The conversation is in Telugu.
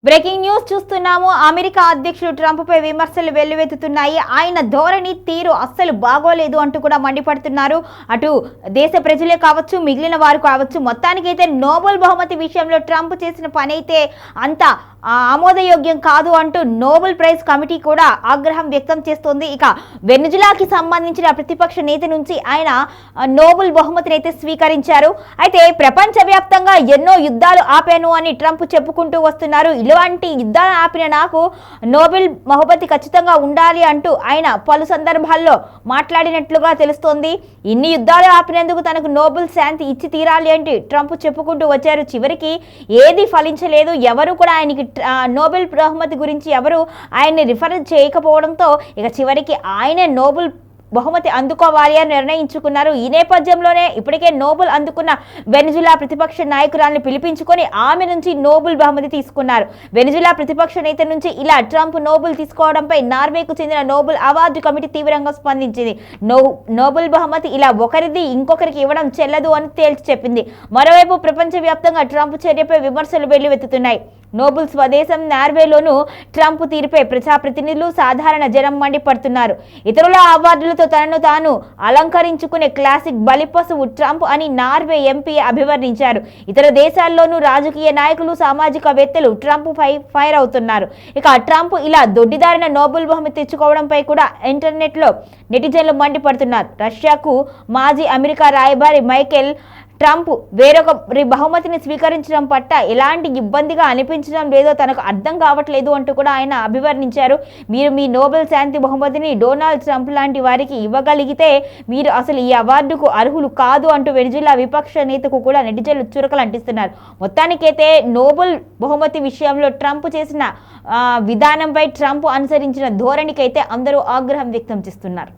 బ్రేకింగ్ న్యూస్ చూస్తున్నాము. అమెరికా అధ్యక్షుడు ట్రంప్ పై విమర్శలు వెల్లువెత్తుతున్నాయి. ఆయన ధోరణి తీరు అస్సలు బాగోలేదు అంటూ కూడా మండిపడుతున్నారు. అటు దేశ ప్రజలే కావచ్చు, మిగిలిన వారు కావచ్చు, మొత్తానికైతే నోబెల్ బహుమతి విషయంలో ట్రంప్ చేసిన పని అయితే అంత ఆమోదయోగ్యం కాదు అంటూ నోబెల్ ప్రైజ్ కమిటీ కూడా ఆగ్రహం వ్యక్తం చేస్తోంది. ఇక వెనిజులాకి సంబంధించిన ప్రతిపక్ష నేత నుంచి ఆయన నోబెల్ బహుమతిని అయితే స్వీకరించారు. అయితే ప్రపంచవ్యాప్తంగా ఎన్నో యుద్ధాలు ఆపాను అని ట్రంప్ చెప్పుకుంటూ వస్తున్నారు. ఇలాంటి యుద్ధాలు ఆపిన నాకు నోబెల్ బహుమతి ఖచ్చితంగా ఉండాలి అంటూ ఆయన పలు సందర్భాల్లో మాట్లాడినట్లుగా తెలుస్తోంది. ఇన్ని యుద్ధాలు ఆపినందుకు తనకు నోబెల్ శాంతి ఇచ్చి తీరాలి అంటే ట్రంప్ చెప్పుకుంటూ వచ్చారు. చివరికి ఏది ఫలించలేదు. ఎవరు కూడా ఆయనకి నోబెల్ బహుమతి గురించి ఎవరు ఆయన్ని రిఫర్ చేయకపోవడంతో ఇక చివరికి ఆయనే నోబెల్ బహుమతి అందుకోవాలి అని నిర్ణయించుకున్నారు. ఈ నేపథ్యంలోనే ఇప్పటికే నోబెల్ అందుకున్న వెనిజులా ప్రతిపక్ష నాయకురాలను పిలిపించుకొని ఆమె నుంచి నోబెల్ బహుమతి తీసుకున్నారు. వెనిజులా ప్రతిపక్ష నేత నుంచి ఇలా ట్రంప్ నోబెల్ తీసుకోవడంపై నార్వేకు చెందిన నోబెల్ అవార్డు కమిటీ తీవ్రంగా స్పందించింది. నోబెల్ బహుమతి ఇలా ఒకరిది ఇంకొకరికి ఇవ్వడం చెల్లదు అని తేల్చి చెప్పింది. మరోవైపు ప్రపంచవ్యాప్తంగా ట్రంప్ చర్యపై విమర్శలు వెల్లువెత్తుతున్నాయి. నోబెల్ స్వదేశం నార్వేలోనూ ట్రంప్ తీరుపై ప్రజాప్రతినిధులు, సాధారణ జనం మండిపడుతున్నారు. ఇతరుల అవార్డులతో తనను తాను అలంకరించుకునే క్లాసిక్ బలిపశువు ట్రంప్ అని నార్వే ఎంపీ అభివర్ణించారు. ఇతర దేశాల్లోనూ రాజకీయ నాయకులు, సామాజికవేత్తలు ట్రంప్ పై ఫైర్ అవుతున్నారు. ఇక ట్రంప్ ఇలా దొడ్డిదారిన నోబెల్ బహుమతి తెచ్చుకోవడంపై కూడా ఇంటర్నెట్లో నెటిజన్లు మండిపడుతున్నారు. రష్యాకు మాజీ అమెరికా రాయబారి మైకెల్ ట్రంప్ వేరొకరి బహుమతిని స్వీకరించడం పట్ల ఎలాంటి ఇబ్బందిగా అనిపించడం లేదో తనకు అర్థం కావట్లేదు అంటూ కూడా ఆయన అభివర్ణించారు. మీరు మీ నోబెల్ శాంతి బహుమతిని డొనాల్డ్ ట్రంప్ లాంటి వారికి ఇవ్వగలిగితే మీరు అసలు ఈ అవార్డుకు అర్హులు కాదు అంటూ వెనిజులా విపక్ష నేతకు కూడా నెటిజన్లు చురకలు అంటిస్తున్నారు. మొత్తానికైతే నోబెల్ బహుమతి విషయంలో ట్రంప్ చేసిన విధానంపై ట్రంప్ అనుసరించిన ధోరణికైతే అందరూ ఆగ్రహం వ్యక్తం చేస్తున్నారు.